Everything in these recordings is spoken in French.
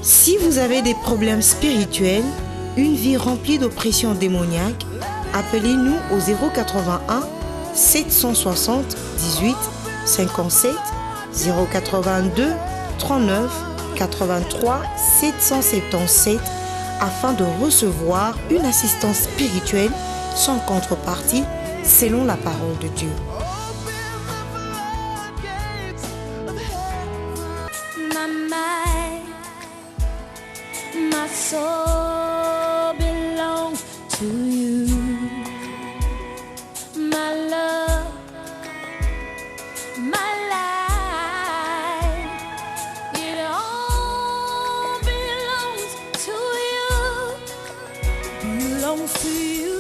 Si vous avez des problèmes spirituels, une vie remplie d'oppression démoniaque, appelez-nous au 081 760 18 57 082 39 83 777 afin de recevoir une assistance spirituelle sans contrepartie selon la parole de Dieu. My soul belongs to you. My love, my life, it all belongs to you. Belongs to you.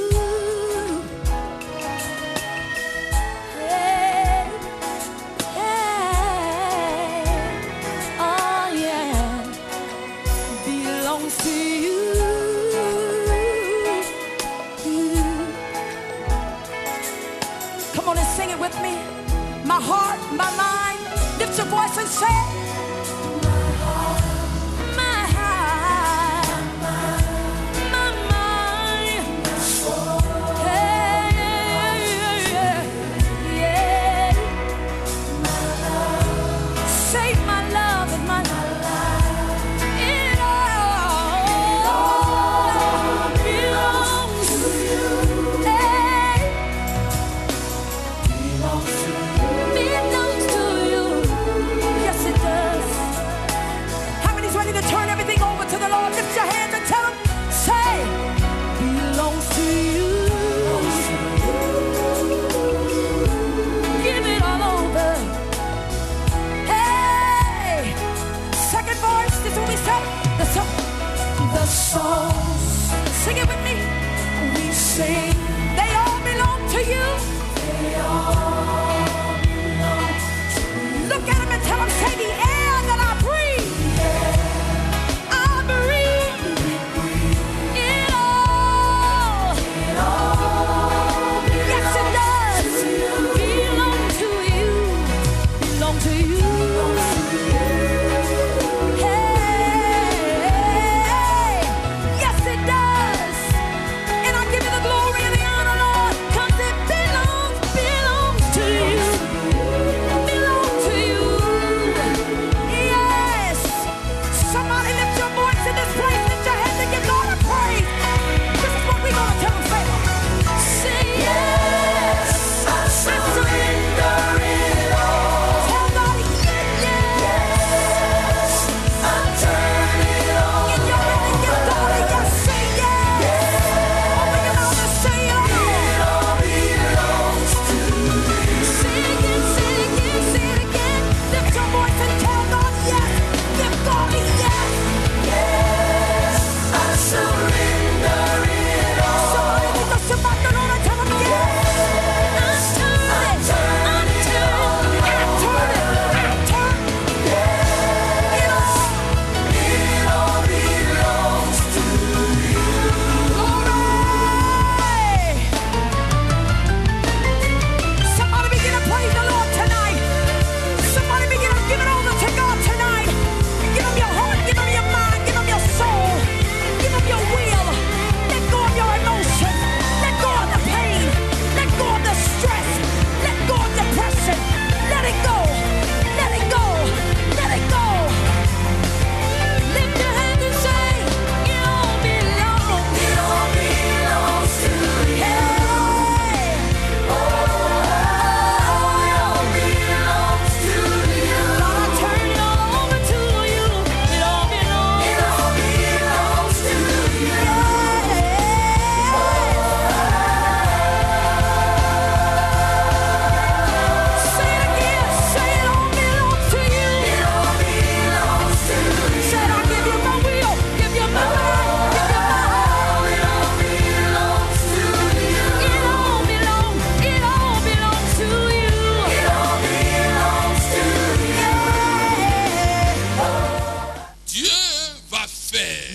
Hey, hey, oh yeah. Belongs to you. Come on and sing it with me. My heart, my mind, lift your voice and say, my heart, my mind, my soul. Hey, yeah, yeah. My love. Say my love and my life. The songs, sing it with me. We sing, they all belong to you. They all belong to you. Look at them and tell them, say the air that I breathe. Yeah. I breathe. It all yes it does. Belong to you. Belong to you. Yes, it does. And I give you the glory and the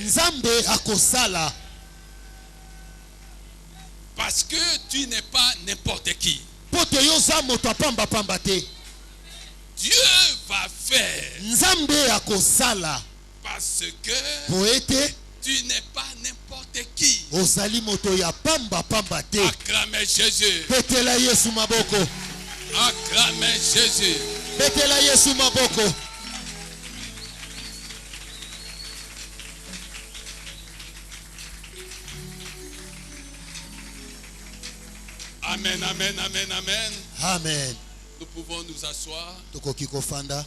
Nzambe akosala. Parce que tu n'es pas n'importe qui. Poto yoza moto pamba pamba te. Dieu va faire. Nzambe akosala. Parce que Poete tu n'es pas n'importe qui. ozali moto ya pamba pamba te. Acclamez Jésus. Betela Yesu maboko. Acclamez Jésus. Betela Yesu maboko. Amen, amen, amen, amen. Amen. Nous pouvons nous asseoir. Tokoki kofanda.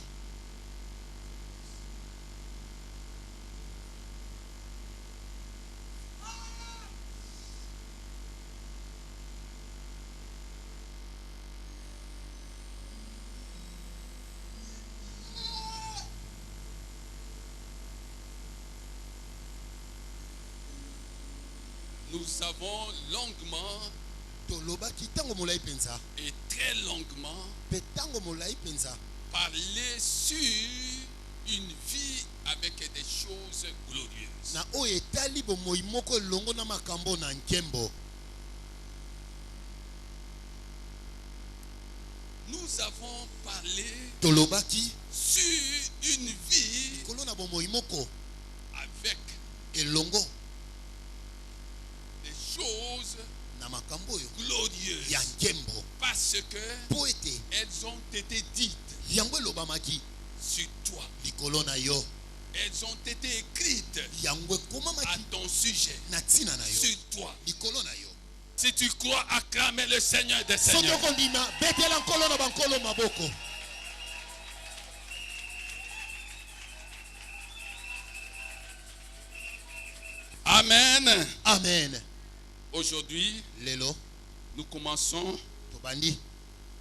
Nous avons longuement et très longuement parlé sur une vie avec des choses glorieuses. Nous avons parlé sur une vie avec des choses glorieuses. Parce que elles ont été dites sur toi. Elles ont été écrites à ton sujet, sur toi. Si tu crois, acclamer le Seigneur des Seigneurs. Amen. Amen. Aujourd'hui, nous commençons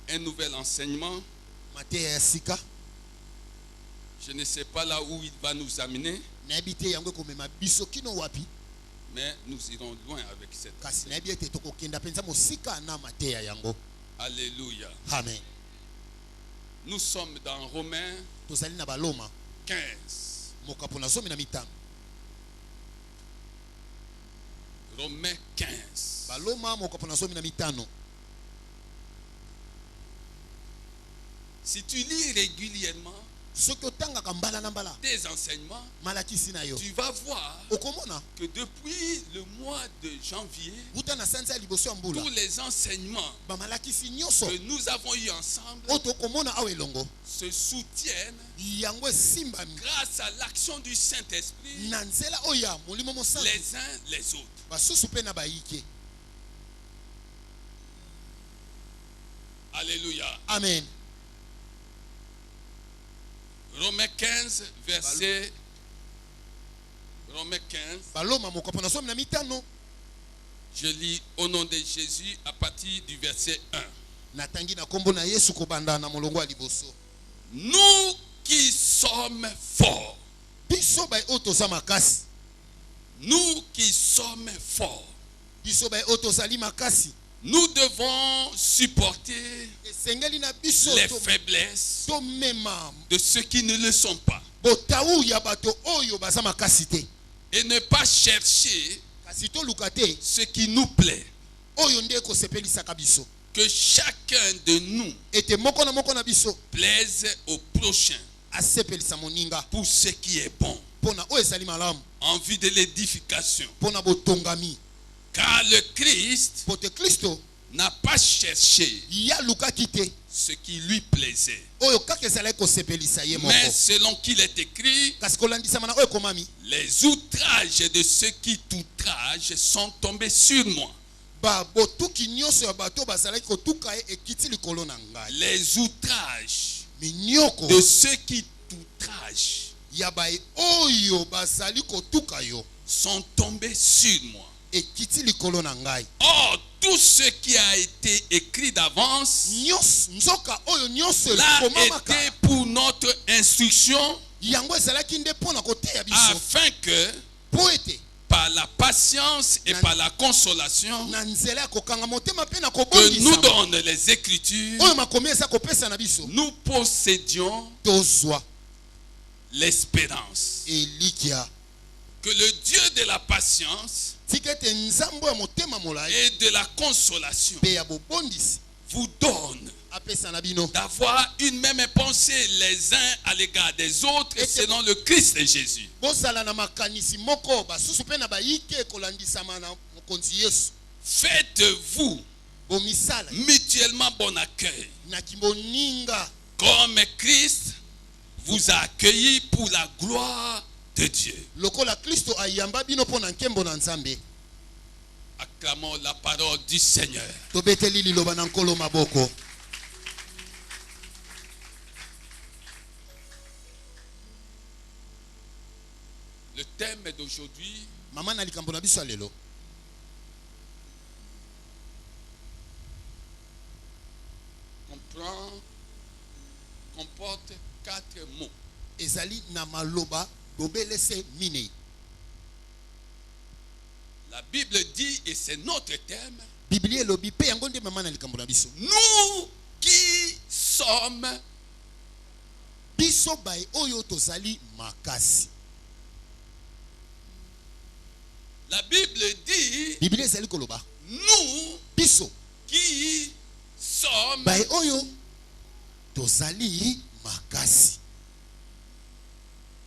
un nouvel enseignement. Je ne sais pas là où il va nous amener, mais nous irons loin avec cette enseignement. Alléluia. Amen. Nous sommes dans Romains 15. Romains 15. Si tu lis régulièrement des enseignements, tu vas voir que depuis le mois de janvier, tous les enseignements que nous avons eu ensemble se soutiennent grâce à l'action du Saint-Esprit les uns les autres. Alléluia. Amen. Romains 15, verset. Romains 15. Je lis au nom de Jésus à partir du verset 1. Nous qui sommes forts. Nous qui sommes forts. Nous devons supporter les faiblesses de ceux qui ne le sont pas. Et ne pas chercher ce qui nous plaît. Que chacun de nous plaise au prochain pour ce qui est bon, en vue de l'édification. Car le Christ n'a pas cherché ce qui lui plaisait. Mais selon qu'il est écrit, les outrages de ceux qui t'outragent sont tombés sur moi. Les outrages de ceux qui t'outragent sont tombés sur moi. Or, tout ce qui a été écrit d'avance l'a été pour notre instruction, afin que par la patience et par la consolation que nous donnent les Écritures, nous possédions l'espérance. Que le Dieu de la patience et de la consolation vous donne d'avoir une même pensée les uns à l'égard des autres selon le Christ Jésus. Faites-vous mutuellement bon accueil comme Christ vous a accueilli pour la gloire de Dieu. Acclamons la parole du Seigneur. Le thème d'aujourd'hui comporte 4 mots. La Bible dit, et c'est notre thème, nous qui sommes la Bible dit, nous qui sommes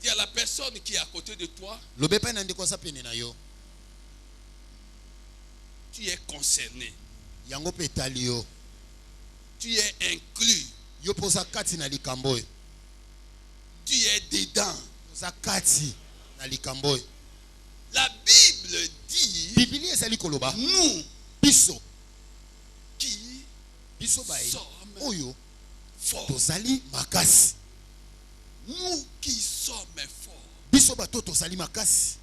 dis à la personne qui est à côté de toi, tu es concerné. Tu es inclus. Tu es dedans. La Bible dit, nous qui sommes forts. Nous qui sommes forts.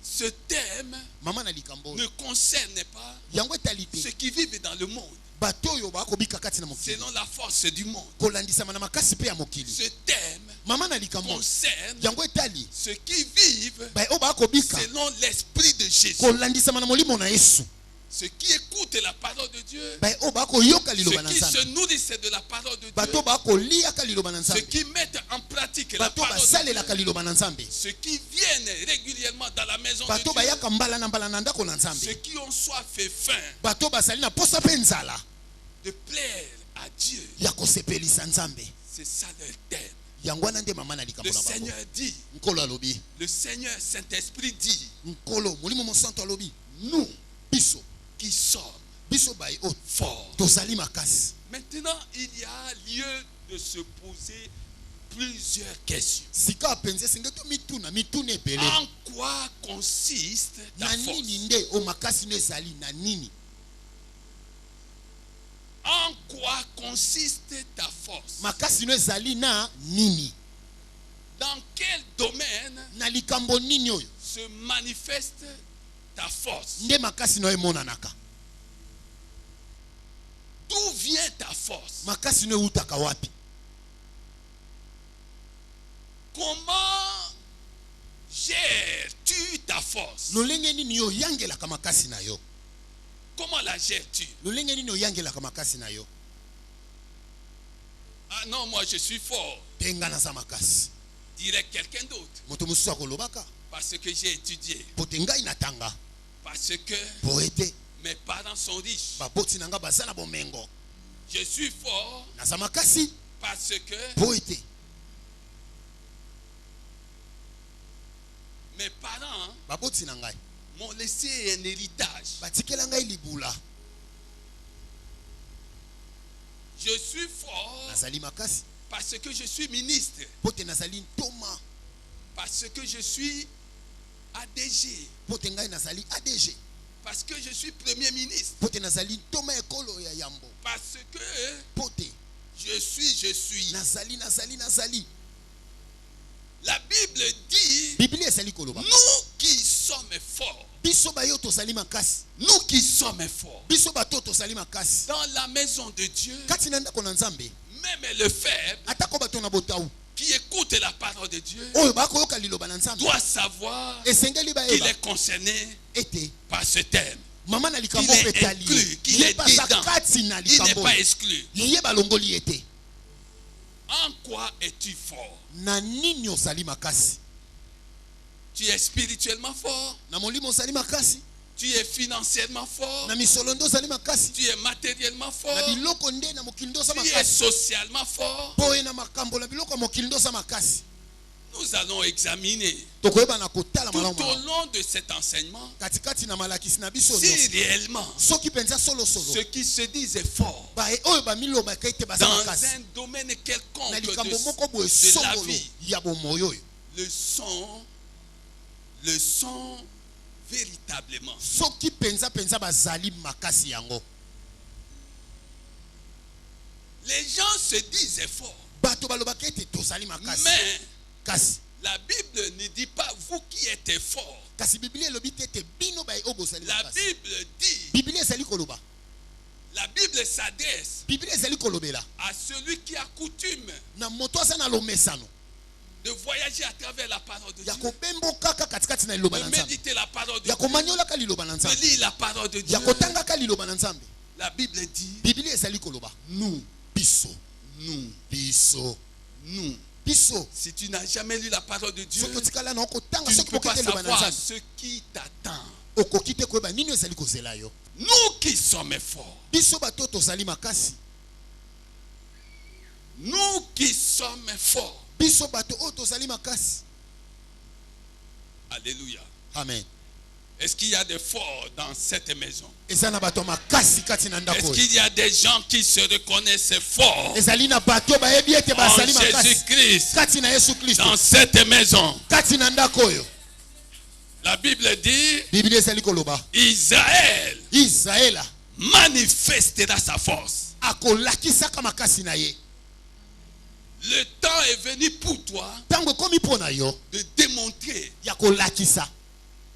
Ce thème ne concerne pas ceux qui vivent dans le monde selon la force du monde. Ce thème concerne ceux qui vivent selon l'esprit de Jésus. Ceux qui écoutent la parole de Dieu, ceux qui se nourrissent de la parole de Dieu, ceux qui mettent en pratique la parole de Dieu, ceux qui viennent régulièrement dans la maison de Dieu, ceux qui ont soif et faim de plaire à Dieu. C'est ça leur thème. Le Seigneur dit, le Seigneur Saint-Esprit dit, nous qui sommes forts. Maintenant, il y a lieu de se poser plusieurs questions. En quoi consiste ta force? En quoi consiste ta force? Dans quel domaine se manifeste ta force? D'où vient ta force? Comment gères-tu ta force? Comment la gères-tu? Ah non, moi je suis fort. Dirait quelqu'un d'autre. Parce que j'ai étudié. Parce que mes parents sont riches. Je suis fort parce que mes parents m'ont laissé un héritage. Je suis fort parce que je suis ministre. Parce que je suis ADG. Parce que je suis premier ministre. Parce que je suis. La Bible dit, nous qui sommes forts. Nous qui sommes forts. Dans la maison de Dieu, même le faible qui écoute la parole de Dieu doit savoir qu'il est concerné par ce thème. Qu'il est inclus, qu'il est dedans. Il n'est pas exclu. En quoi es-tu fort? Tu es spirituellement fort. Tu es financièrement fort. Tu es matériellement fort. Tu es socialement fort. Nous allons examiner tout au long de cet enseignement si réellement ce qui se disent est fort dans un domaine quelconque de la vie le sont véritablement. Les gens se disent forts, mais la Bible ne dit pas vous qui êtes forts. La Bible dit, la Bible s'adresse à celui qui a coutume de voyager à travers la parole de Dieu, de méditer la parole de Dieu, de lire la parole de Dieu. La Bible dit nous. Si tu n'as jamais lu la parole de Dieu, tu ne peux pas savoir ce qui t'attend. Nous qui sommes forts, nous qui sommes forts. Alléluia. Amen. Est-ce qu'il y a des forts dans cette maison? Est-ce qu'il y a des gens qui se reconnaissent forts en Jésus-Christ dans cette maison? La Bible dit Israël manifestera sa force. Le temps est venu pour toi de démontrer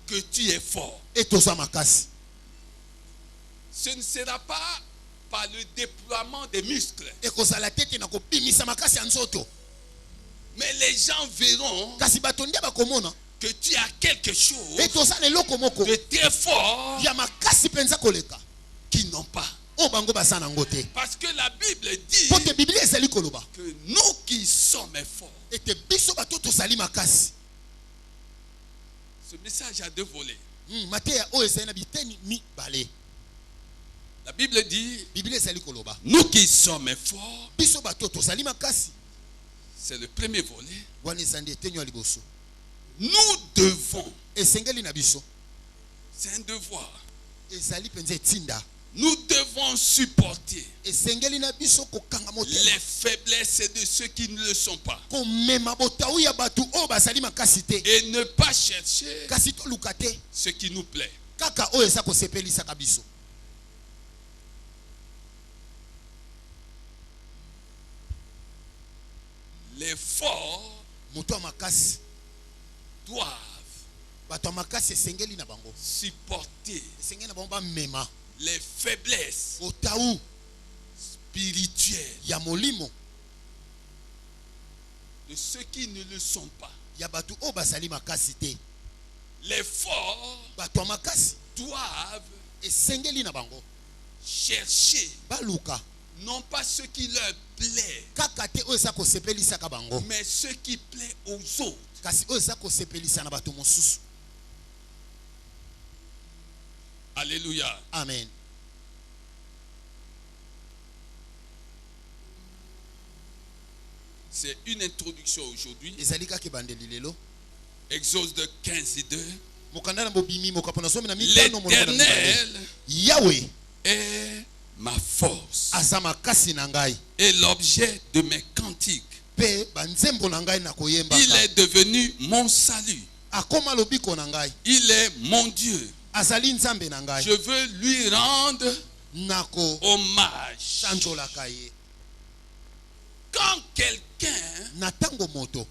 que tu es fort. Ce ne sera pas par le déploiement des muscles, mais les gens verront que tu as quelque chose de très fort qu'ils n'ont pas. Parce que la Bible dit que nous qui sommes forts. Ce message a deux volets. La Bible dit nous qui sommes forts. C'est le premier volet. Nous devons. C'est un devoir. Nous devons supporter les faiblesses de ceux qui ne le sont pas. Et ne pas chercher ce qui nous plaît. Les forts doivent supporter les faiblesses spirituelles de ceux qui ne le sont pas. Les forts doivent chercher non pas ce qui leur plaît, mais ce qui plaît aux autres. Alléluia. Amen. C'est une introduction aujourd'hui. Exode 15:2. L'Éternel est ma force et l'objet de mes cantiques. Il est devenu mon salut. Il est mon Dieu. Je veux lui rendre hommage. Quand quelqu'un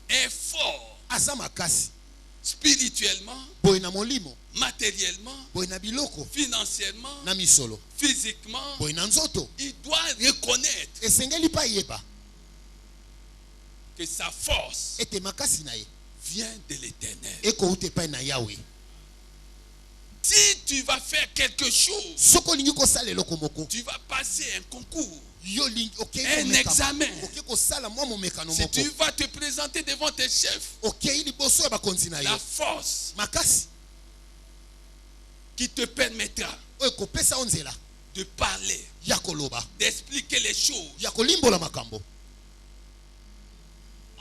est fort spirituellement, matériellement, financièrement, physiquement, il doit reconnaître que sa force vient de l'Éternel. Si tu vas faire quelque chose, tu vas passer un concours, un examen, si tu vas te présenter devant tes chefs, la force qui te permettra de parler, d'expliquer les choses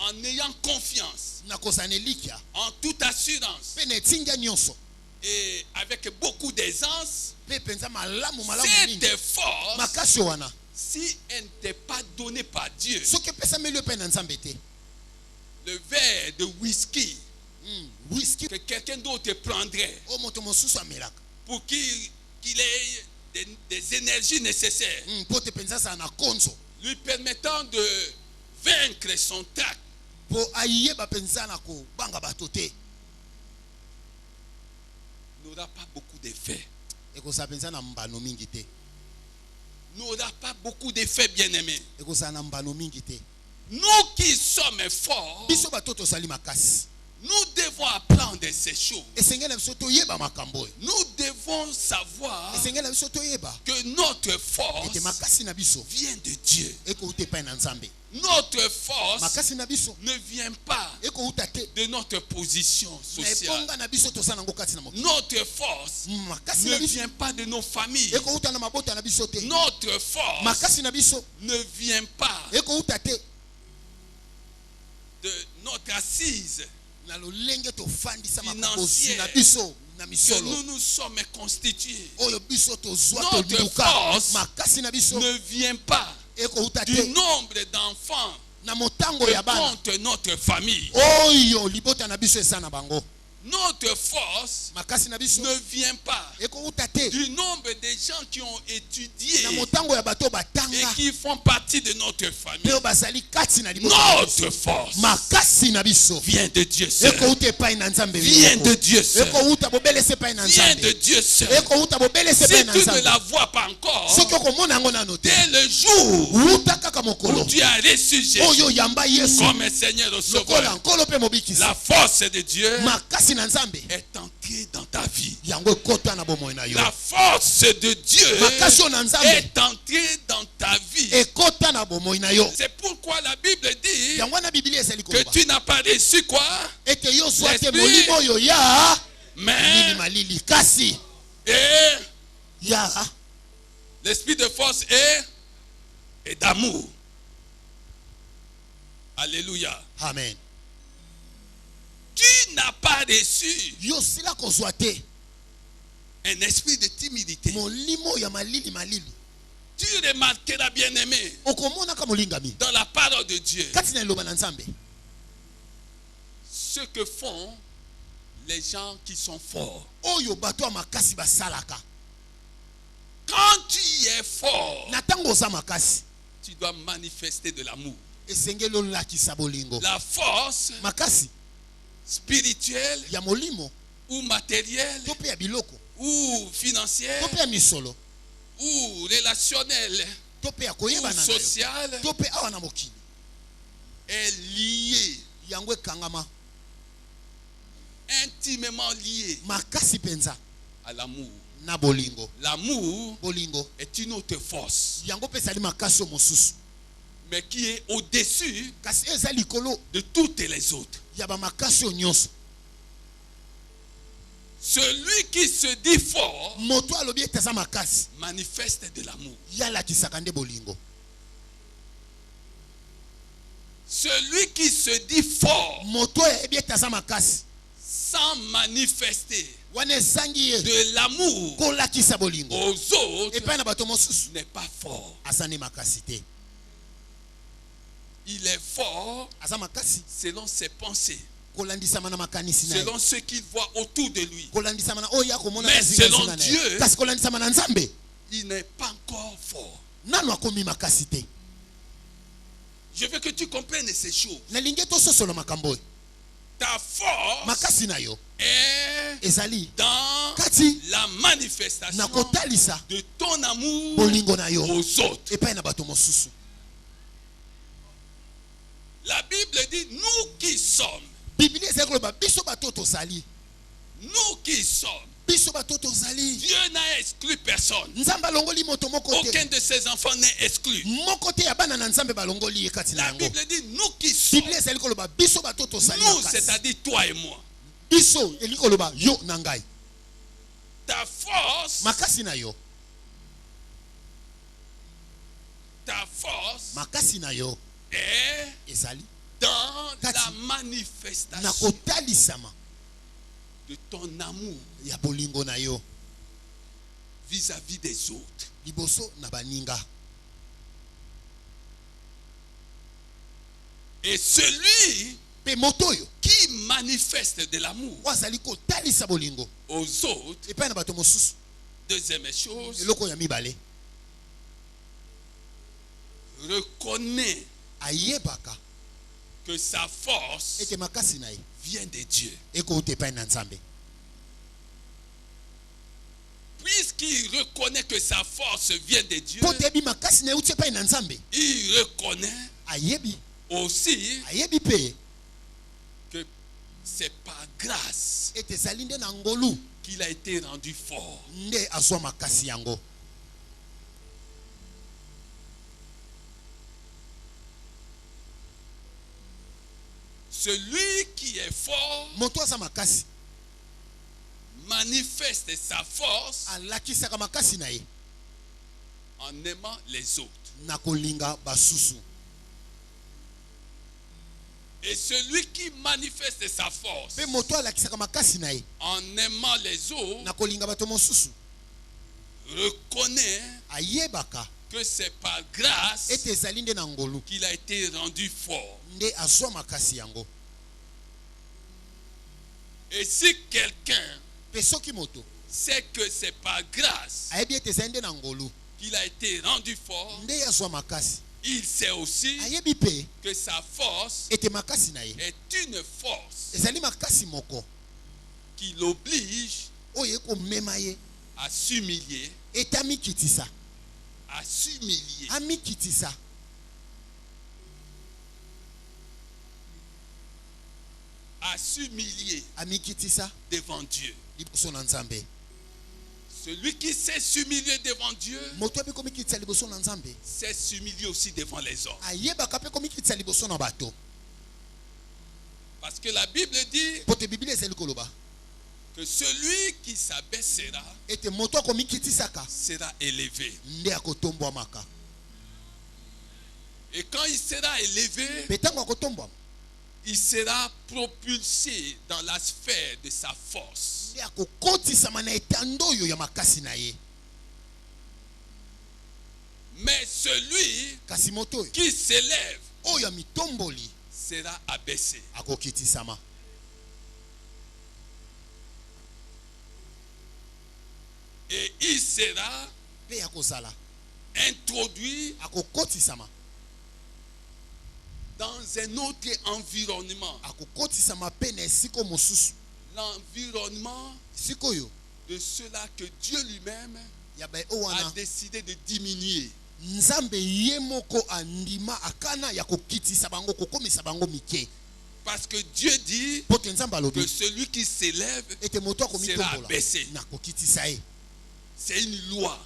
en ayant confiance, en toute assurance et avec beaucoup d'aisance. Cette force, si elle ne t'est pas donnée par Dieu, le verre de whisky que quelqu'un d'autre prendrait pour qu'il ait des énergies nécessaires, lui permettant de vaincre son trac, n'aura pas beaucoup d'effet. N'aura pas beaucoup d'effet, bien-aimé. Nous qui sommes forts, nous devons apprendre ces choses. Nous devons savoir que notre force vient de Dieu. Notre force ne vient pas de notre position sociale. Notre force ne vient pas de nos familles. Notre force ne vient pas de notre assise financière que nous nous sommes constitués. Notre force ne vient pas du nombre d'enfants que compte notre famille. Notre force ne vient pas du nombre de gens qui ont étudié et qui font partie de notre famille. Notre force vient de Dieu seul. Vient de Dieu seul. Vient de Dieu seul. Si tu ne la vois pas encore, dès le jour où tu as reçu Jésus comme Seigneur et Sauveur, la force de Dieu est entrée dans ta vie. La force de Dieu est entrée dans ta vie. C'est pourquoi la Bible dit que tu n'as pas reçu quoi? L'esprit, mais l'esprit de force et d'amour. Alléluia. Amen. Tu n'as pas reçu un esprit de timidité. Tu remarqueras, bien aimé, dans la parole de Dieu, ce que font les gens qui sont forts. Quand tu es fort, tu dois manifester de l'amour. La force spirituelle ou matérielle ou financière ou relationnelle ou sociale est liée, intimement liée à l'amour. L'amour est une autre force, mais qui est au-dessus de toutes les autres. Celui qui se dit fort manifeste de l'amour. Celui qui se dit fort sans manifester de l'amour aux autres n'est pas fort. Il est fort selon ses pensées, selon ce qu'il voit autour de lui. Mais selon Dieu, il n'est pas encore fort. Je veux que tu comprennes ces choses. Ta force est dans la manifestation de ton amour aux autres. La Bible dit, nous qui sommes Dieu n'a exclu personne. Aucun de ses enfants n'est exclu. La Bible dit nous qui sommes. Nous, c'est-à-dire toi et moi. Ta force. Ta force est dans la manifestation de ton amour vis-à-vis des autres. Et celui qui manifeste de l'amour aux autres, deuxième chose, reconnaît que sa force vient de Dieu. Puisqu'il reconnaît que sa force vient de Dieu, il reconnaît aussi que c'est par grâce qu'il a été rendu fort. Celui qui est fort manifeste sa force en aimant les autres. Et celui qui manifeste sa force en aimant les autres reconnaît que c'est par grâce qu'il a été rendu fort. Et si quelqu'un sait que c'est par grâce qu'il a été rendu fort, il sait aussi que sa force est une force qui l'oblige à s'humilier, à s'humilier, à s'humilier devant Dieu. Celui qui sait s'humilier devant Dieu sait s'humilier aussi devant les hommes. Parce que la Bible dit que celui qui s'abaissera sera élevé. Et quand il sera élevé, il sera propulsé dans la sphère de sa force. Mais celui qui s'élève sera abaissé. Et il sera introduit dans un autre environnement. L'environnement de cela que Dieu lui-même a décidé de diminuer. Parce que Dieu dit que celui qui s'élève sera abaissé. C'est une loi.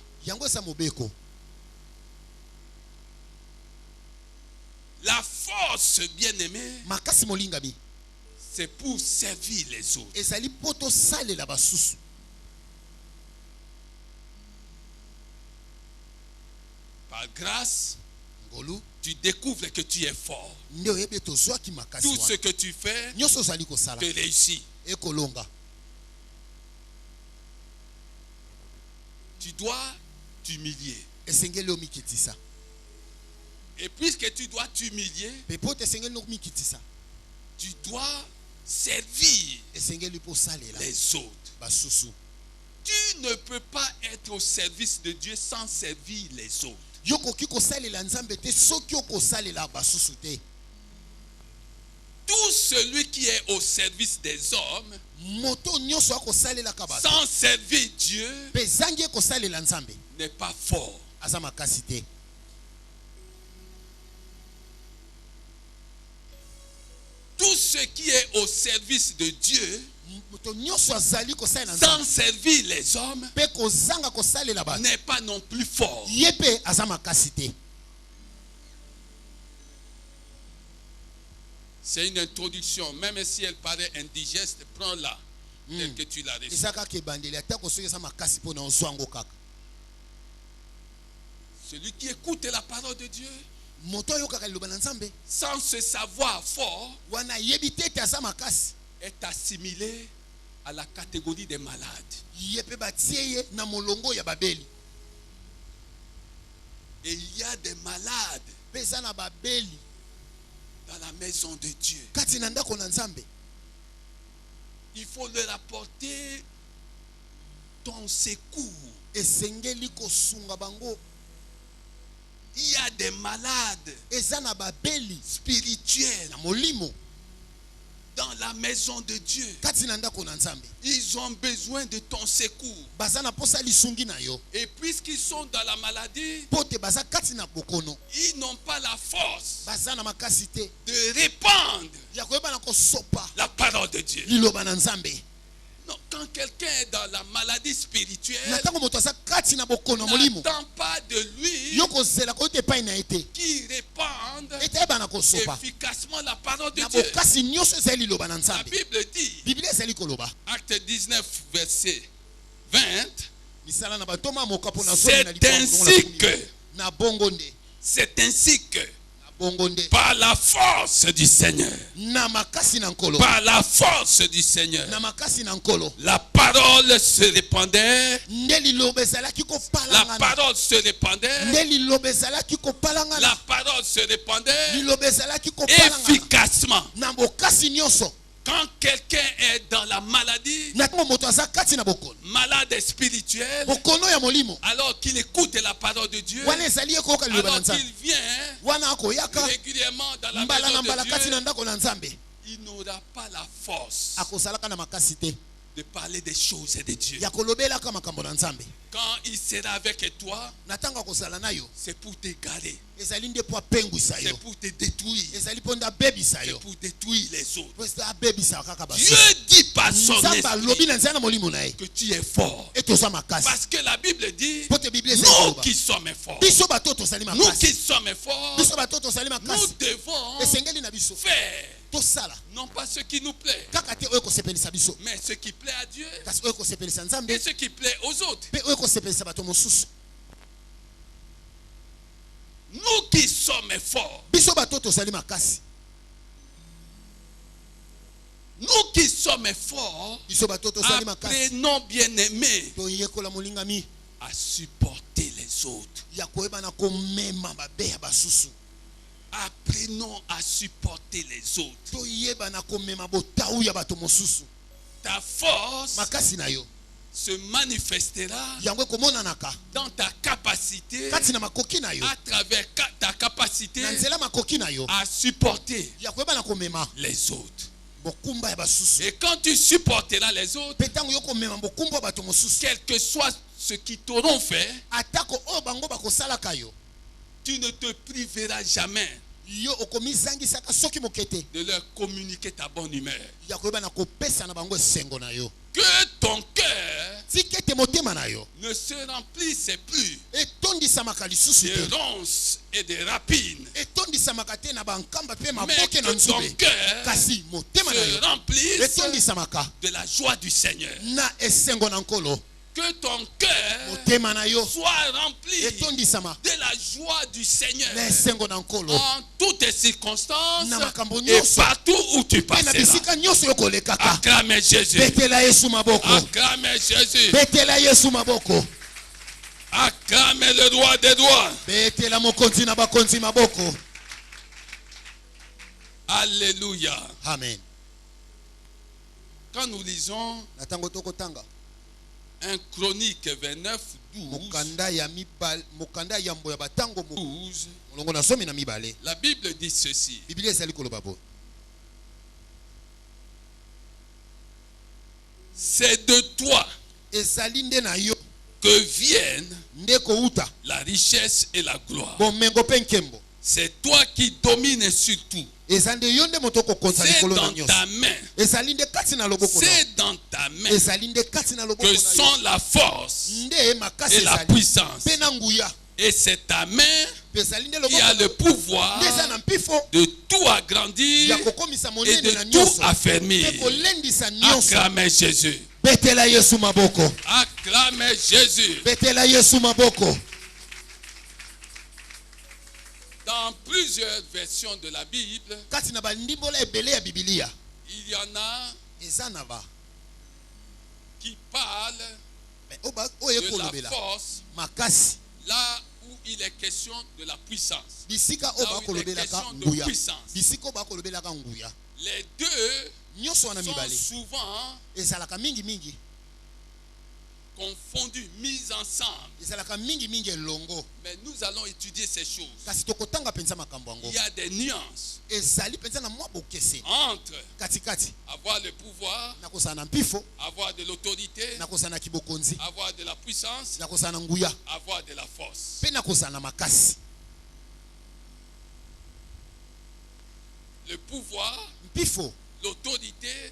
La force, bien-aimée, c'est pour servir les autres. Par grâce, tu découvres que tu es fort. Tout ce que tu fais te réussit. Tu dois t'humilier. Et puisque tu dois t'humilier, tu dois servir les autres. Tu ne peux pas être au service de Dieu sans servir les autres. Tout celui qui est au service des hommes sans servir Dieu n'est pas fort. Tout ce qui est au service de Dieu sans servir les hommes n'est pas non plus fort. C'est une introduction, même si elle paraît indigeste, prends-la telle que tu l'as reçue. Celui qui écoute la parole de Dieu sans se savoir fort est assimilé à la catégorie des malades. Et il y a des malades dans la maison de Dieu. Il faut leur apporter ton secours. Il y a des malades spirituels dans la maison de Dieu. Ils ont besoin de ton secours. Et puisqu'ils sont dans la maladie, ils n'ont pas la force de répandre la parole de Dieu. Non, quand quelqu'un est dans la maladie spirituelle, n'attend pas de lui qui répande efficacement la parole de Dieu. La Bible dit, Acte 19, verset 20, c'est ainsi que par la force du Seigneur, par la force du Seigneur, la parole se répandait, la parole se répandait, la parole se répandait efficacement. Quand quelqu'un est dans la maladie, malade spirituel, alors qu'il écoute la parole de Dieu, alors qu'il vient régulièrement dans la maison de Dieu, il n'aura pas la force de parler des choses de Dieu. Quand il sera avec toi, c'est pour t'égarer, c'est pour te détruire, c'est pour détruire les autres. Dieu dit par son esprit que tu es fort, parce que la Bible dit, nous qui sommes forts, nous qui sommes forts, nous devons faire non pas ce qui nous plaît, mais ce qui plaît à Dieu et ce qui plaît aux autres. Nous qui sommes forts, nous qui sommes forts, apprenons, bien-aimés, à supporter les autres. Apprenons à supporter les autres. Ta force se manifestera dans ta capacité, à travers ta capacité à supporter les autres. Et quand tu supporteras les autres, quel que soit ce qu'ils t'auront fait, tu ne te priveras jamais de leur communiquer ta bonne humeur. Que ton cœur ne se remplisse plus de ronces et de rapines, mais que ton cœur se remplisse de la joie du Seigneur. Que ton cœur soit rempli de la joie du Seigneur en toutes circonstances et partout où tu passeras. Acclamez Jésus. Acclamez Jésus. Acclamez le roi des rois. Alléluia. Amen. Quand nous lisons 1 Chronique 29, 12, la Bible dit ceci. C'est de toi que viennent la richesse et la gloire. C'est toi qui domines sur tout. C'est dans ta main. C'est dans ta main que sont la force et la puissance. Et c'est ta main qui a le pouvoir de tout agrandir et de tout affermir. Acclamez Jésus. Acclamez Jésus. Dans plusieurs versions de la Bible, il y en a qui parlent de la force là où il est question de la puissance. Là où il est question de puissance. Les deux sont souvent confondus, mis ensemble. Mais nous allons étudier ces choses. Il y a des nuances entre avoir le pouvoir, avoir de l'autorité, avoir de la puissance, avoir de la force. Le pouvoir, l'autorité,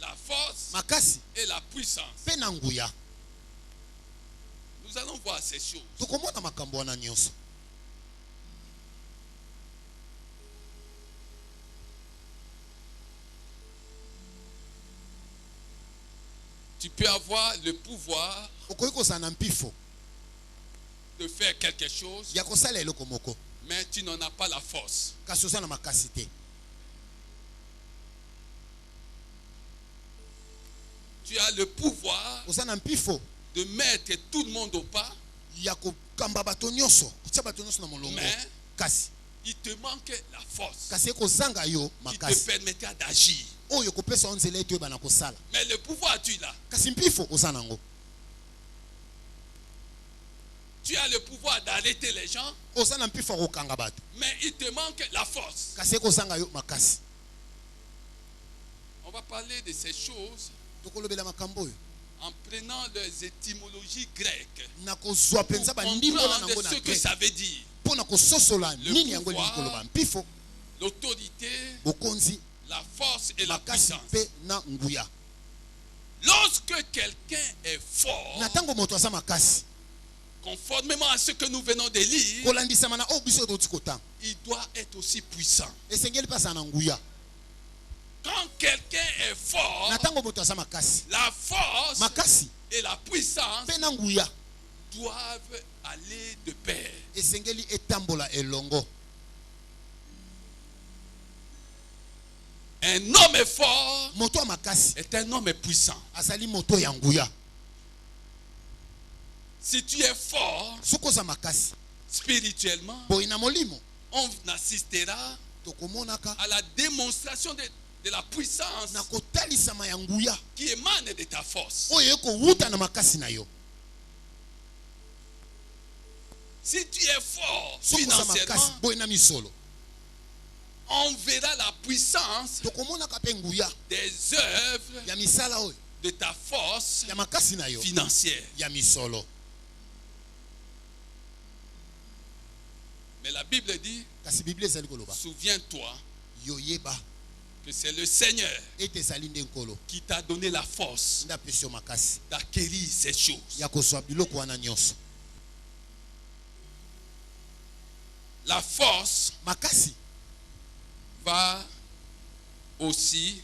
la force et la puissance. Nous allons voir ces choses. Tu peux avoir le pouvoir de faire quelque chose, mais tu n'en as pas la force. Tu as le pouvoir de mettre tout le monde au pas, mais il te manque la force qui te permettra d'agir. Mais le pouvoir, tu l'as. Tu as le pouvoir d'arrêter les gens, mais il te manque la force. On va parler de ces choses en prenant les étymologies grecques pour comprendre ce que ça veut dire. Le pouvoir, l'autorité, la force et la puissance. Lorsque quelqu'un est fort, conformément à ce que nous venons de lire, il doit être aussi puissant. Quand quelqu'un est fort, la force et la puissance doivent aller de pair. Un homme est fort est un homme puissant. Si tu es fort spirituellement, on assistera à la démonstration de la puissance qui émane de ta force. Si tu es fort financièrement, on verra la puissance des œuvres de ta force financière. Mais la Bible dit, souviens-toi que c'est le Seigneur qui t'a donné la force d'acquérir ces choses. La force va aussi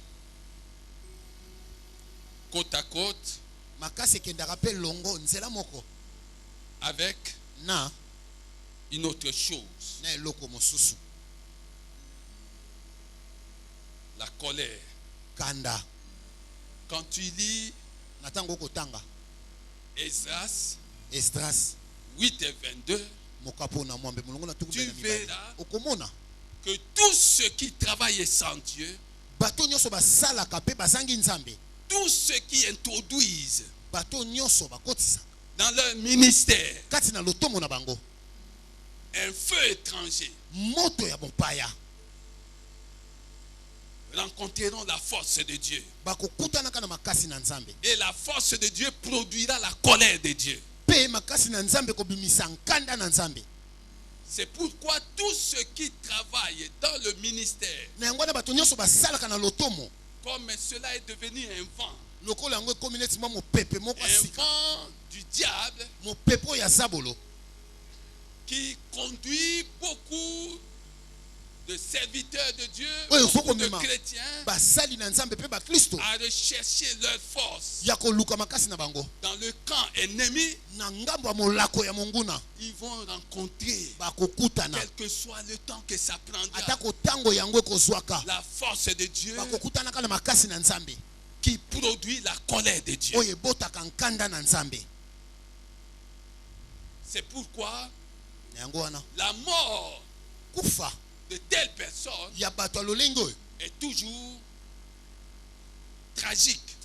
côte à côte avec une autre chose. La colère. Quand tu lis Esdras 8 et 22, tu verras que tous ceux qui travaillent sans Dieu, tous ceux qui introduisent dans leur ministère un feu étranger rencontreront la force de Dieu. Et la force de Dieu produira la colère de Dieu. C'est pourquoi tous ceux qui travaillent dans le ministère, comme cela est devenu un vent du diable, qui conduit beaucoup de serviteurs de Dieu, beaucoup de chrétiens, à rechercher leur force dans le camp ennemi. Ils vont rencontrer, quel que soit le temps que ça prendra, la force de Dieu qui produit la colère de Dieu. C'est pourquoi la mort de telle personne est toujours tragique.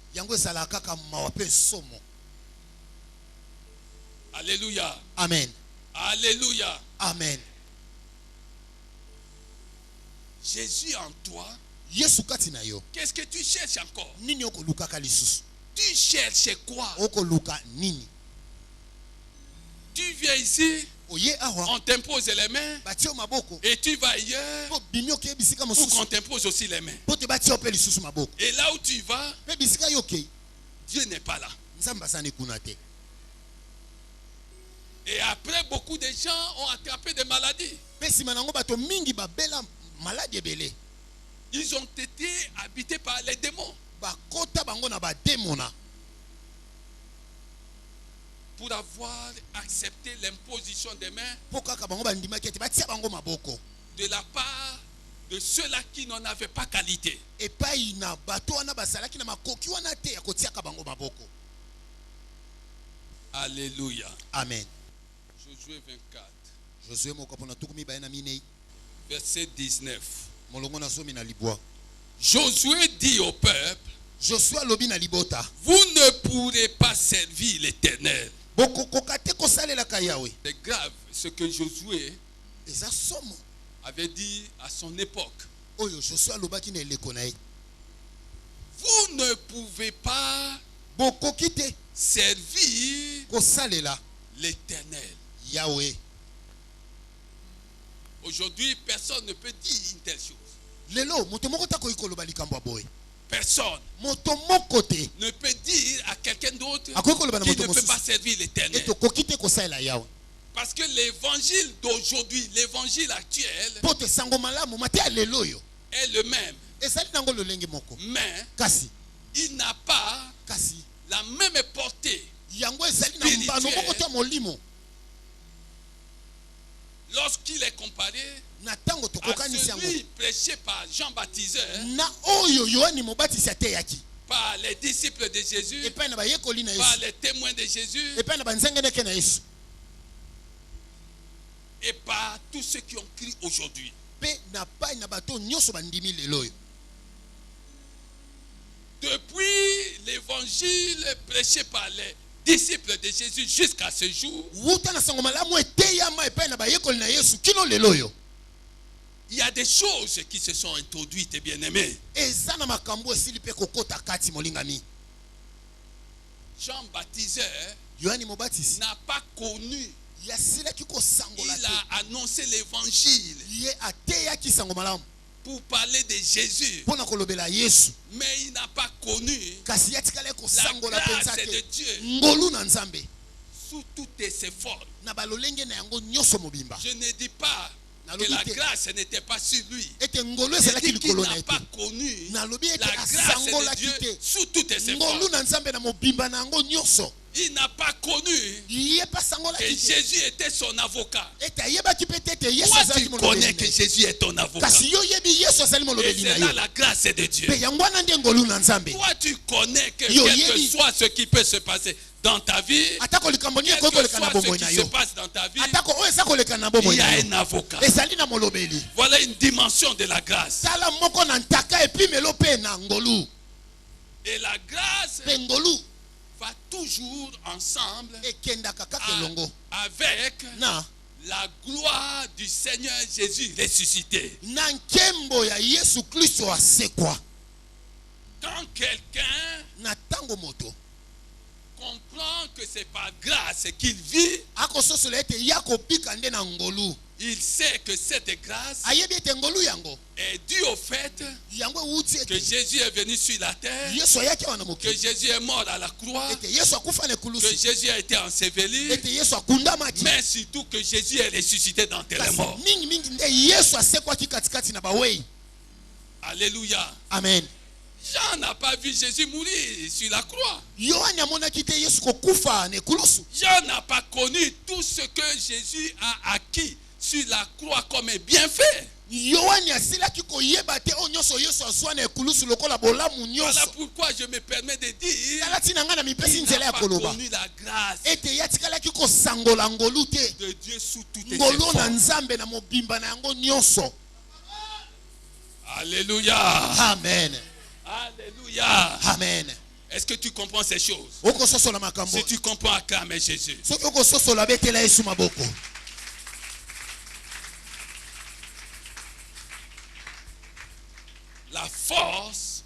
Alléluia. Amen. Alléluia. Amen. Jésus en toi. Qu'est-ce que tu cherches encore? Tu cherches quoi? Tu viens ici, on t'impose les mains, et tu vas ailleurs pour qu'on t'impose aussi les mains. Et là où tu vas, Dieu n'est pas là. Et après, beaucoup de gens ont attrapé des maladies. Ils ont été habités par les démons. Pour avoir accepté l'imposition des mains de la part de ceux-là qui n'en avaient pas qualité. Alléluia. Amen. Josué 24. Verset 19. Josué dit au peuple, vous ne pourrez pas servir l'Éternel. C'est grave ce que Josué avait dit à son époque. Vous ne pouvez pas servir l'Éternel. Yahweh. Aujourd'hui, personne ne peut dire une telle chose. Personne ne peut dire à quelqu'un d'autre qui ne peut pas servir l'Éternel. Parce que l'évangile d'aujourd'hui, l'évangile actuel est le même. Mais il n'a pas la même portée spirituelle lorsqu'il est comparé à celui prêché par Jean Baptiseur, par les disciples de Jésus, par les témoins de Jésus et par tous ceux qui ont crié aujourd'hui. Depuis l'évangile prêché par les disciples de Jésus jusqu'à ce jour, il y a des choses qui se sont introduites, bien-aimés. Jean Baptiseur n'a pas connu. Il a annoncé l'évangile pour parler de Jésus, mais il n'a pas connu la grâce de Dieu sous toutes ses formes. Je ne dis pas que la grâce n'était pas sur lui. Je dis qu'il n'a pas connu la grâce de Dieu sous toutes ses formes. Il n'a pas connu que Jésus était son avocat. Toi, tu connais que Jésus est ton avocat. Et c'est là la grâce de Dieu. Toi, tu connais que quel que soit ce qui peut se passer dans ta vie, quel que soit ce qui se passe dans ta vie, il y a un avocat. Voilà une dimension de la grâce. Et la grâce va toujours ensemble avec la gloire du Seigneur Jésus ressuscité. Quand quelqu'un comprend que c'est par grâce qu'il vit, il sait que cette grâce est due au fait que Jésus est venu sur la terre, que Jésus est mort à la croix, que Jésus a été enseveli, mais surtout que Jésus est ressuscité d'entre les morts. Alléluia. Amen. Jean n'a pas vu Jésus mourir sur la croix. Jean n'a pas connu tout ce que Jésus a acquis sur la croix comme un bienfait. Voilà pourquoi je me permets de dire qu'il n'a pas connu la grâce de Dieu sous toutes ses formes. Alléluia. Amen. Alléluia. Amen. Est-ce que tu comprends ces choses? Si tu comprends, acclame Jésus. La force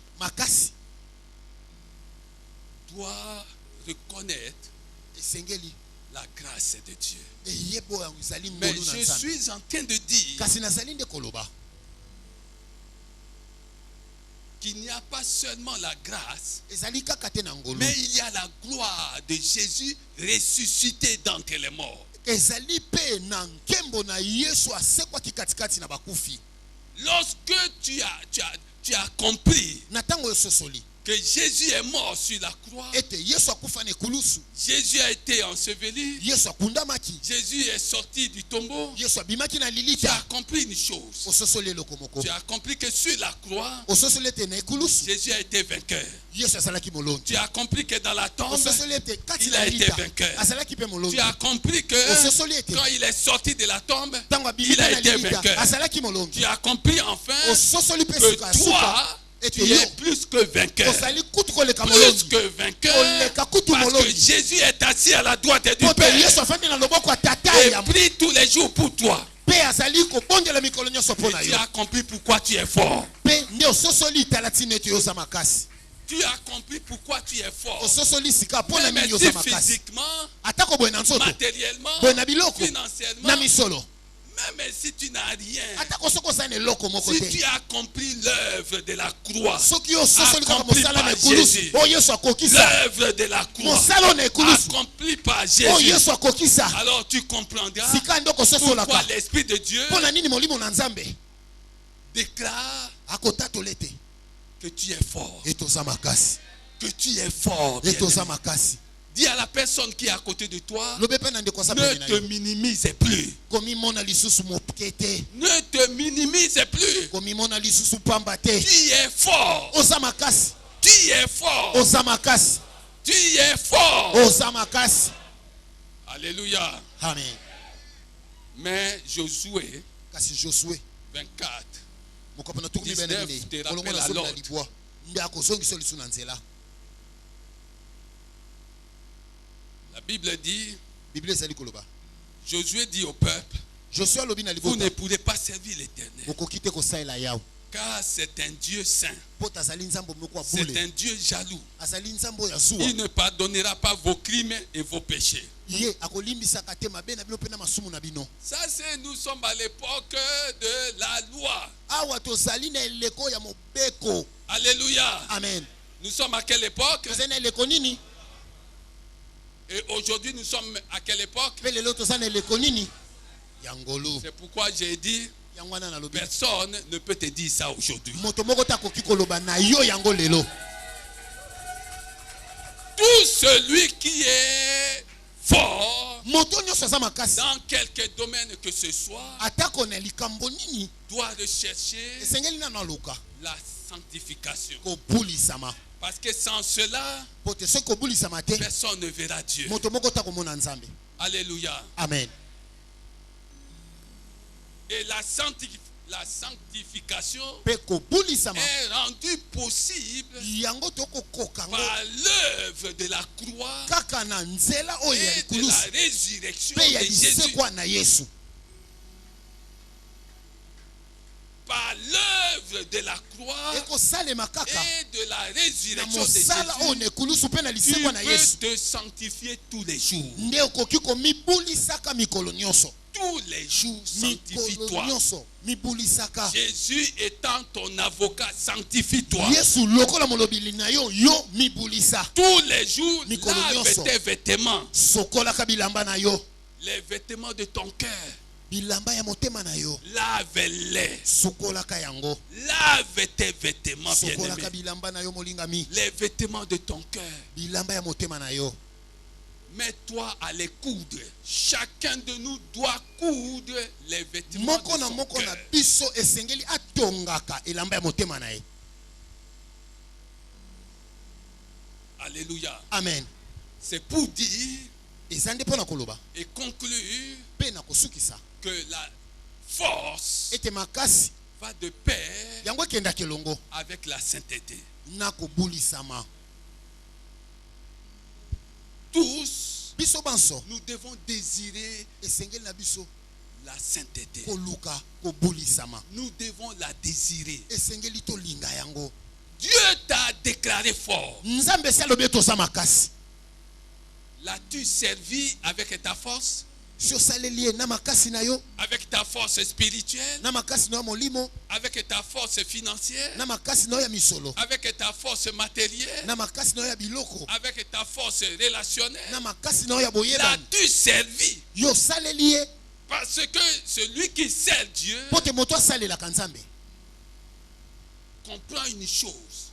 doit reconnaître la grâce de Dieu. Mais je suis en train de dire qu'il n'y a pas seulement la grâce, mais il y a la gloire de Jésus ressuscité d'entre les morts. Lorsque tu as compris que Jésus est mort sur la croix, Jésus a été enseveli, Jésus est sorti du tombeau, tu as compris une chose. Tu as compris que sur la croix, Jésus a été vainqueur. Tu as compris que dans la tombe, il a été vainqueur. Tu as compris que quand il est sorti de la tombe, il a été vainqueur. Tu as compris enfin que toi, tu es plus que vainqueur. Plus que vainqueur. Parce que Jésus est assis à la droite du Père et prie tous les jours pour toi. Et tu as compris pourquoi tu es fort. Tu as compris pourquoi tu es fort. Même si physiquement, matériellement, financièrement, même si tu n'as rien, si tu as accompli l'œuvre de la croix, accomplie par Jésus, l'œuvre de la croix, accomplie par Jésus, alors tu comprendras pourquoi l'Esprit de Dieu déclare que tu es fort. Que tu es fort. Dis à la personne qui est à côté de toi, ne te minimise plus. Ne te minimise plus. Tu es fort. Tu es fort. Tu es fort. Alléluia. Amen. Mais Josué 24, 19 te rappelle à l'ordre. La Bible dit, Josué dit au peuple, vous ne pourrez pas servir l'Éternel, car c'est un Dieu saint, c'est un Dieu jaloux. Il ne pardonnera pas vos crimes et vos péchés. Ça c'est, nous sommes à l'époque de la loi. Alléluia. Amen. Nous sommes à quelle époque? Et aujourd'hui nous sommes à quelle époque? C'est pourquoi j'ai dit, personne ne peut te dire ça aujourd'hui. Tout celui qui est fort dans quelque domaine que ce soit doit rechercher la sanctification. Parce que sans cela, personne ne verra Dieu. Alléluia. Amen. Et la sanctification est rendue possible par l'œuvre de la croix et de la résurrection de Jésus. Par l'œuvre l'œuvre de la croix et de la résurrection de Jésus, tu peux te sanctifier tous les jours. Tous les jours, sanctifie-toi. Jésus étant ton avocat, sanctifie-toi. Tous les jours, lave tes vêtements. Les vêtements de ton cœur. Lave-les. Lave tes vêtements, bien-aimés. Les vêtements de ton cœur. Mets-toi à les coudre. Chacun de nous doit coudre les vêtements de son cœur. Alléluia. Amen. C'est pour dire et conclure que la force va de pair avec la sainteté. Tous, nous devons désirer la sainteté. Nous devons la désirer. Dieu t'a déclaré fort. L'as-tu servi avec ta force? Avec ta force spirituelle? Avec ta force financière? Avec ta force matérielle? Avec ta force relationnelle? L'as-tu servi? Parce que celui qui sert Dieu comprend une chose.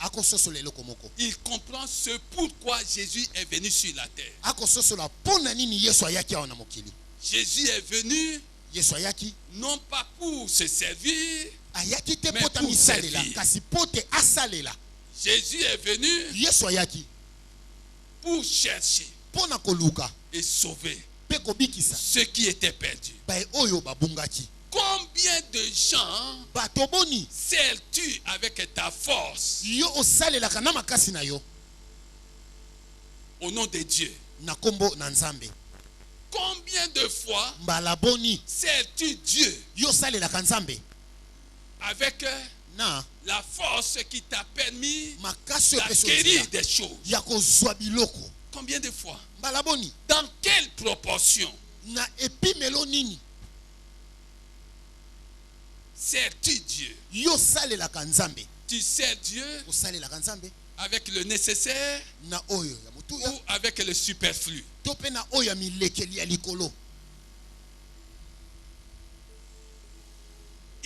Il comprend ce pourquoi Jésus est venu sur la terre. Jésus est venu non pas pour se servir, mais pour servir. Jésus est venu pour chercher et sauver ceux qui étaient perdus. Combien de gens sers-tu avec ta force au nom de Dieu? Combien de fois sers-tu Dieu avec la force qui t'a permis d'acquérir des choses? Combien de fois? Dans quelle proportion sers-tu Dieu? Tu sers Dieu avec le nécessaire ou avec le superflu?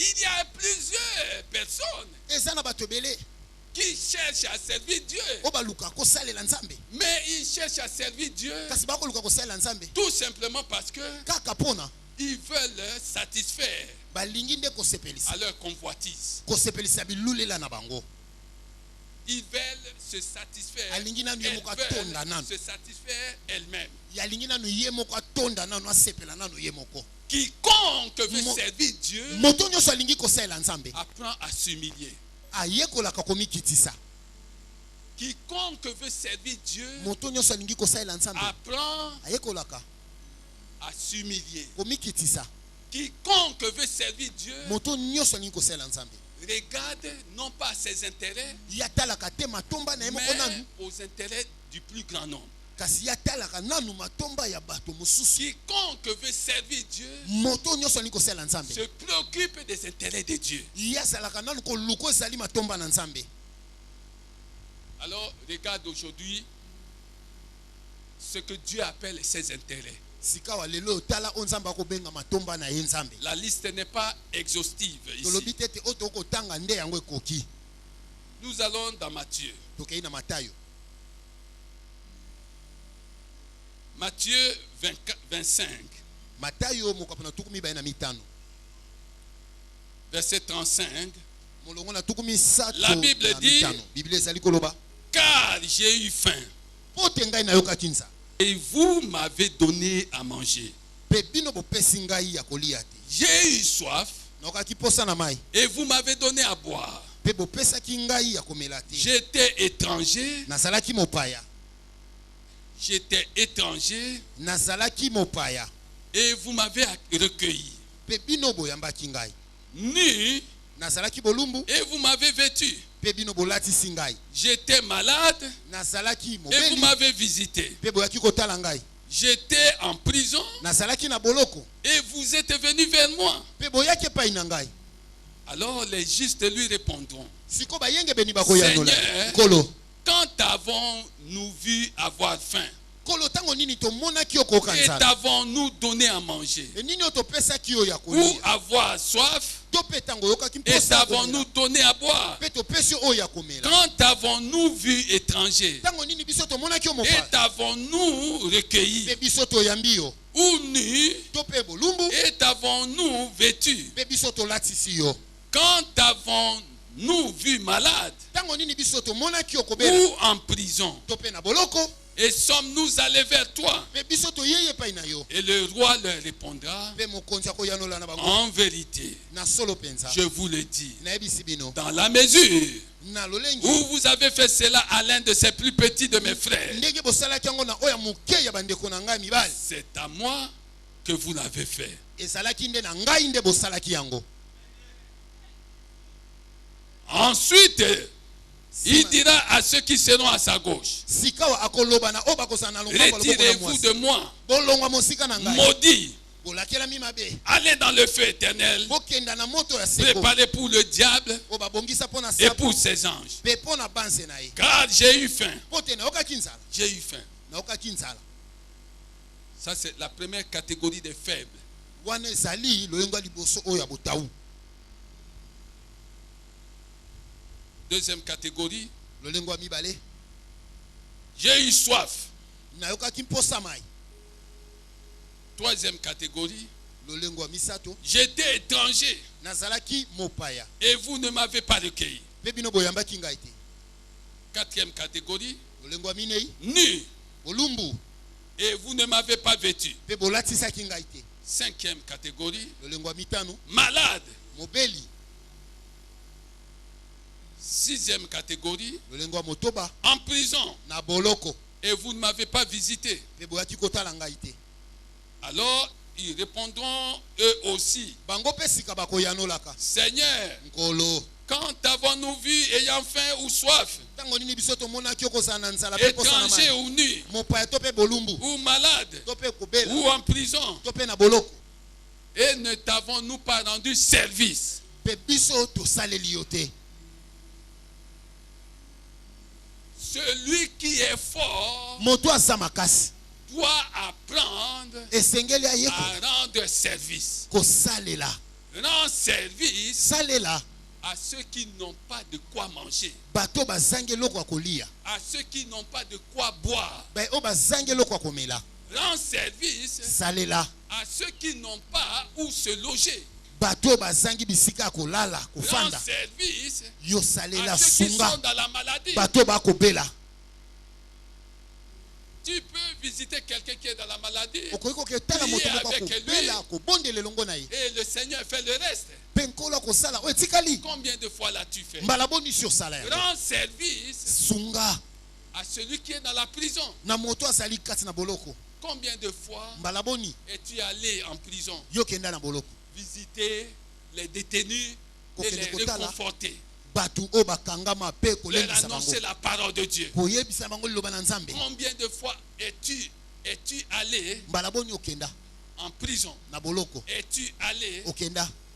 Il y a plusieurs personnes qui cherchent à servir Dieu, mais ils cherchent à servir Dieu tout simplement parce que ils veulent satisfaire à leur convoitise. Ils veulent se satisfaire. Elles veulent se satisfaire elles-mêmes. Quiconque veut servir Dieu apprend à s'humilier. Quiconque veut servir Dieu apprend à s'humilier. Quiconque veut servir Dieu regarde non pas ses intérêts, mais aux intérêts du plus grand nombre. Quiconque veut servir Dieu se préoccupe des intérêts de Dieu. Alors regarde aujourd'hui ce que Dieu appelle ses intérêts. La liste n'est pas exhaustive ici. Nous allons dans Matthieu. Matthieu 25. Verset 35. La Bible dit: car j'ai eu faim et vous m'avez donné à manger. J'ai eu soif et vous m'avez donné à boire. J'étais étranger. J'étais étranger et vous m'avez recueilli. Nu Et vous m'avez vêtu. J'étais malade. Et vous m'avez visité. J'étais en prison. Et vous êtes venu vers moi. Alors les justes lui répondront: Seigneur, quand avons-nous vu avoir faim? Et t'avons-nous donné à manger? Ou avoir soif? Et t'avons-nous donné à boire? Quand avons-nous vu étranger? Et t'avons-nous recueilli? Ou nu? Et t'avons-nous vêtu? Quand avons-nous vu malade? Ou en prison? Et sommes-nous allés vers toi? Et le roi leur répondra: en vérité, je vous le dis, dans la mesure où vous avez fait cela à l'un de ces plus petits de mes frères, c'est à moi que vous l'avez fait. Ensuite, il dira à ceux qui seront à sa gauche: retirez-vous de moi, maudits, allez dans le feu éternel, préparé pour le diable et pour ses anges. Car j'ai eu faim. J'ai eu faim. Ça, c'est la première catégorie des faibles. Deuxième catégorie, j'ai eu soif. Troisième catégorie, j'étais étranger et vous ne m'avez pas recueilli. Quatrième catégorie, nu et vous ne m'avez pas vêtu. Cinquième catégorie, malade. Sixième catégorie, en prison et vous ne m'avez pas visité. Alors ils répondront eux aussi: Seigneur, quand avons-nous vu ayant faim ou soif, étranger ou nu, ou malade, ou en prison, et ne t'avons-nous pas rendu service? Celui qui est fort doit apprendre à rendre service. Rendre service à ceux qui n'ont pas de quoi manger, à ceux qui n'ont pas de quoi boire. Rendre service à ceux qui n'ont pas où se loger. Rendre service à ceux qui sont dans la maladie. Tu peux visiter quelqu'un qui est dans la maladie, prier avec lui, et le Seigneur fait le reste. Combien de fois l'as-tu fait? Rends service à celui qui est dans la prison. Combien de fois es-tu allé en prison visiter les détenus et les réconforter, leur annoncer la parole de Dieu? Combien de fois es-tu allé en prison? Es-tu allé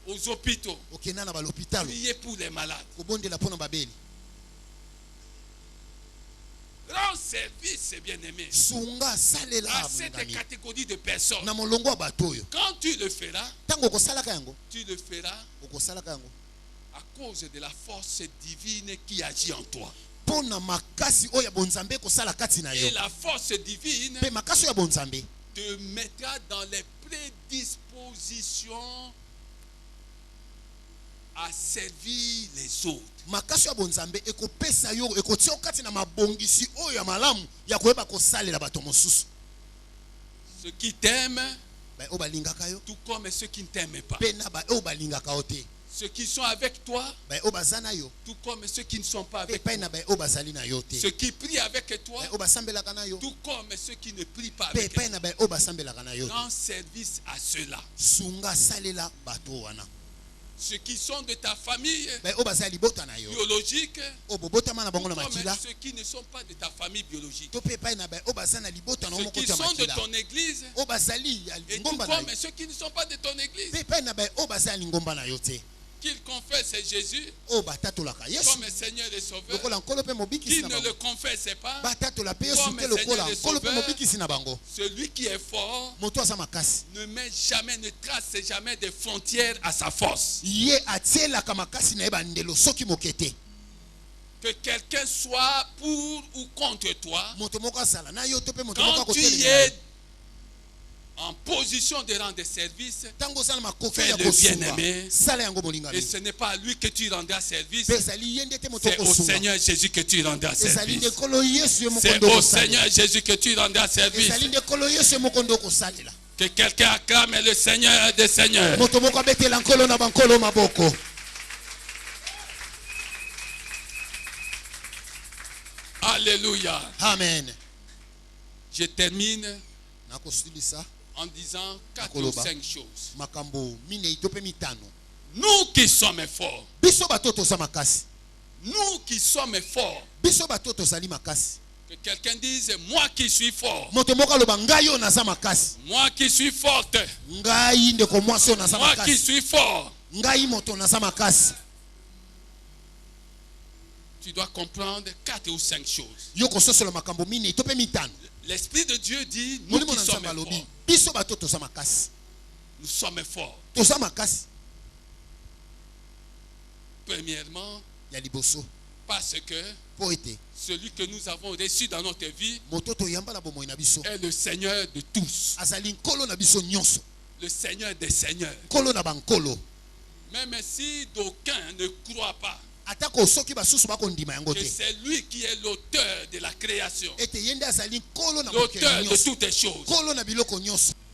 aux hôpitaux prier pour les malades? Rends service, bien-aimé, à cette catégorie de personnes. Quand tu le feras, à cause de la force divine qui agit en toi. Et la force divine te mettra dans les prédispositions à servir les autres. Ceux qui t'aiment, tout comme ceux qui ne t'aiment pas. Ceux qui sont avec toi, tout comme ceux qui ne sont pas avec toi. Ceux qui prient avec toi, tout comme ceux qui ne prient pas avec toi. Rends service à ceux-là. ceux qui sont de ta famille biologique, biologique, comme ceux qui ne sont pas de ta famille biologique, ceux ceux qui sont de ton église, et tout comme ceux qui ne sont pas de ton église, qu'ils confessent Jésus comme Seigneur et Sauveur, qu'ils ne le confessent pas comme Seigneur et Sauveur. Celui qui est fort ne met jamais, ne trace jamais de frontières à sa force. Que quelqu'un soit pour ou contre toi, quand tu es en position de rendre service, fais le bien-aimé. Et ce n'est pas à lui que tu rendras service, c'est au Seigneur Jésus que tu rendras service. C'est au Seigneur Jésus que tu rendras service. Que quelqu'un acclame le Seigneur des Seigneurs. Alléluia. Amen. Je termine en disant 4 ou 5 choses. Nous qui sommes forts, nous qui sommes forts, que quelqu'un dise, moi qui suis fort, moi qui suis forte, moi qui suis fort. Tu dois comprendre 4 ou 5 choses. L'Esprit de Dieu dit, nous qui sommes forts, nous sommes forts. Premièrement, parce que celui que nous avons reçu dans notre vie est le Seigneur de tous, le Seigneur des Seigneurs. Même si d'aucuns ne croient pas que c'est lui qui est l'auteur de la création, l'auteur de toutes les choses.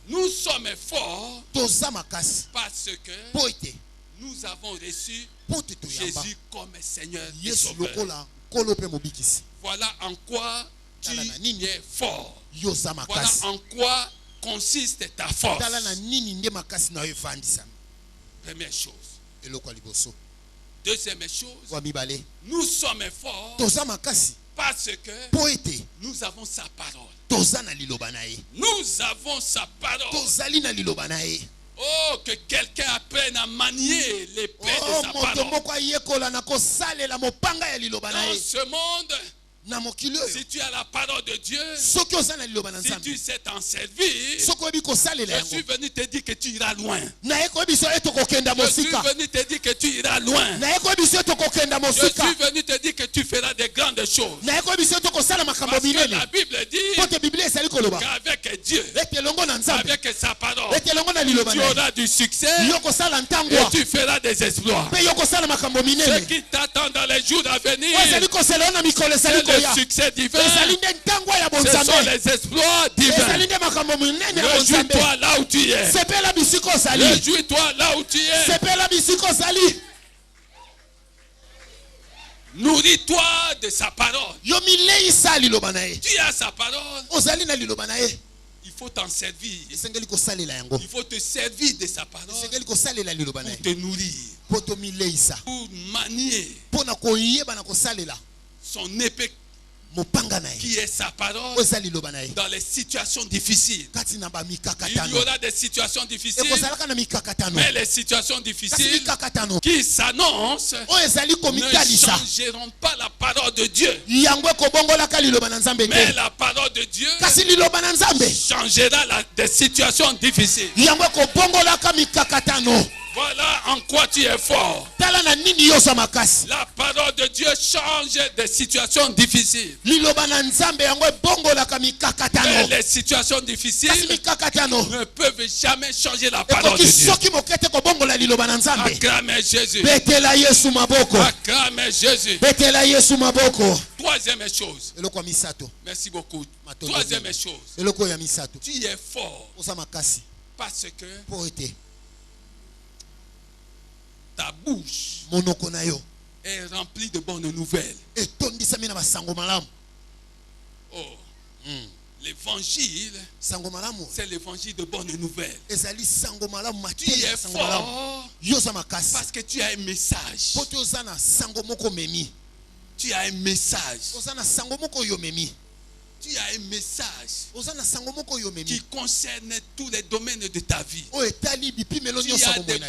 Nous sommes forts parce que nous avons reçu Jésus comme Seigneur et Sauveur. Voilà en quoi tu es fort. Voilà en quoi consiste ta force. Première chose. Deuxième chose, nous sommes forts parce que nous avons sa parole. Nous avons sa parole. Oh, que quelqu'un apprenne à manier l'épée de sa parole. Dans ce monde, si tu as la parole de Dieu, si tu sais t'en servir, je suis venu te dire que tu iras loin. Je suis venu te dire que tu iras loin. Je suis venu te dire que tu feras de grandes choses. Parce que la Bible dit qu'avec Dieu, avec sa parole, tu auras du succès et tu feras des exploits. Ce qui t'attend dans les jours à venir, c'est le succès divin, ce sont les exploits divins. Réjouis-toi là où tu es. Réjouis-toi là où tu es. Nourris-toi de sa parole. Tu as sa parole. Il faut t'en servir. Il faut te servir de sa parole pour te nourrir, pour manier son épée qui est sa parole dans les situations difficiles. Il y aura des situations difficiles, mais les situations difficiles qui s'annoncent ne changeront pas la parole de Dieu. Mais la parole de Dieu changera des situations difficiles. Voilà en quoi tu es fort. La parole de Dieu change des situations difficiles. Mais les situations difficiles ne peuvent jamais changer la parole de Dieu. Acclamez Jésus. Acclamez Jésus. Troisième chose. Merci beaucoup. Troisième chose. Tu es fort parce que ta bouche est remplie de bonnes nouvelles. Oh. l'évangile, c'est l'évangile de bonne nouvelle. Tu es fort parce que tu as un message. Tu as un message. Tu as un message qui concerne tous les domaines de ta vie. Tu as des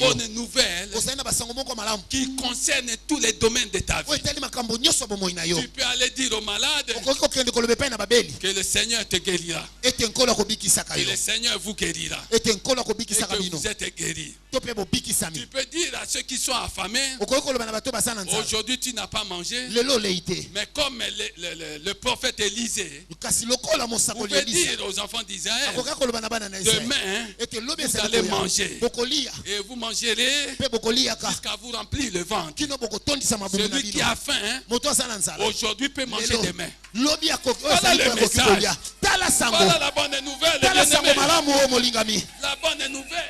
bonnes nouvelles qui concernent tous les domaines de ta vie. Tu peux aller dire aux malades que le Seigneur te guérira. Que le Seigneur vous guérira. Et que vous êtes guéris. Tu peux dire à ceux qui sont affamés, aujourd'hui tu n'as pas mangé. Mais comme le prophète Élisée, vous pouvez dire aux enfants d'Israël, demain vous allez manger et vous mangerez jusqu'à vous remplir le ventre. Celui qui a faim aujourd'hui peut manger demain. Voilà le message. Voilà la bonne nouvelle. La bonne nouvelle,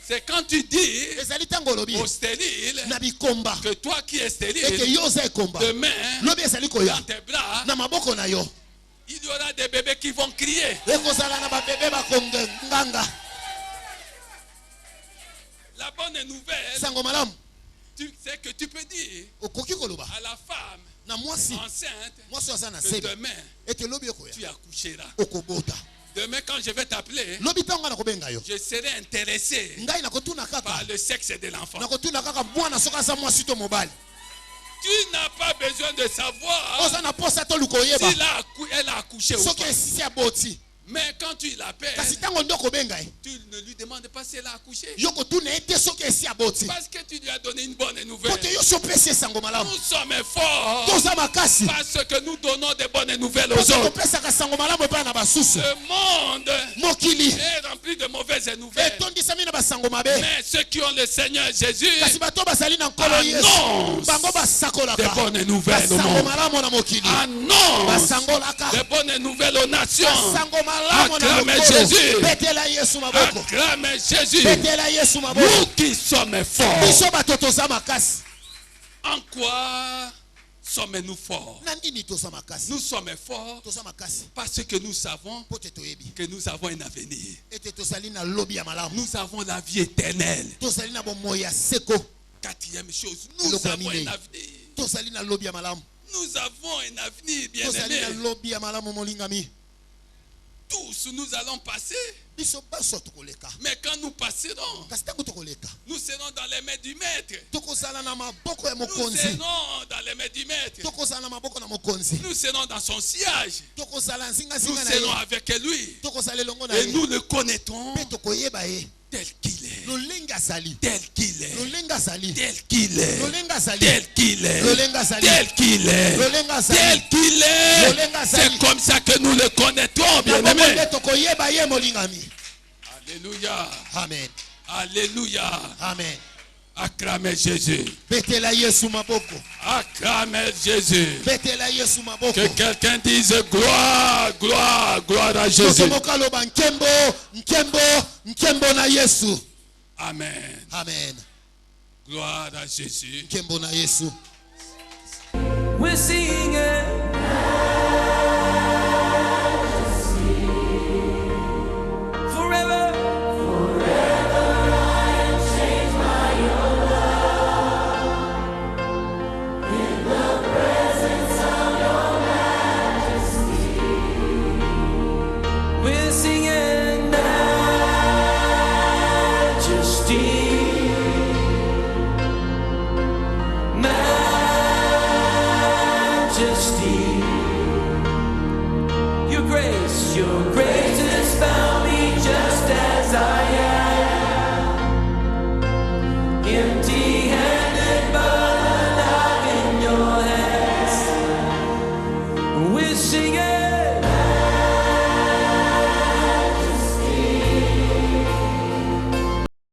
c'est quand tu dis au stérile que toi qui es stérile, demain dans tes bras il y aura des bébés qui vont crier. La bonne nouvelle, c'est que tu peux dire à la femme enceinte que demain tu accoucheras. Demain quand je vais t'appeler, je serai intéressé par le sexe de l'enfant. Tu n'as pas besoin de savoir si elle a accouché ou pas. Mais quand tu l'appelles, tu ne lui demandes pas si elle a accouché. Parce que tu lui as donné une bonne nouvelle. Nous sommes forts parce que nous donnons des bonnes nouvelles aux autres. Le monde est rempli de mauvaises nouvelles. Mais ceux qui ont le Seigneur Jésus annoncent des bonnes nouvelles au monde. Annoncent des bonnes nouvelles aux nations. Acclamez Jésus. Acclamez Jésus. Nous qui sommes forts. En quoi sommes-nous forts? Nous sommes forts parce que nous savons que nous avons un avenir. Nous avons la vie éternelle. Quatrième chose, nous avons un avenir. Nous avons un avenir, bien-aimé. Tous nous allons passer. Mais quand nous passerons, nous serons dans les mains du maître. Nous serons dans les mains du maître. Nous serons dans son siège. Nous serons avec lui. Et nous le connaîtrons tel qu'il est. Tel qu'il est. Tel qu'il est. Tel qu'il est. Tel qu'il est. Tel qu'il est. C'est comme ça que nous le connaîtrons, bien-aimés. Alléluia. Amen. Alléluia. Amen. Acclamez Jésus. Acclamez Jésus. Que quelqu'un dise gloire, gloire, gloire à Jésus. Amen. Amen. Gloire à Jésus. We're singing. We're singing.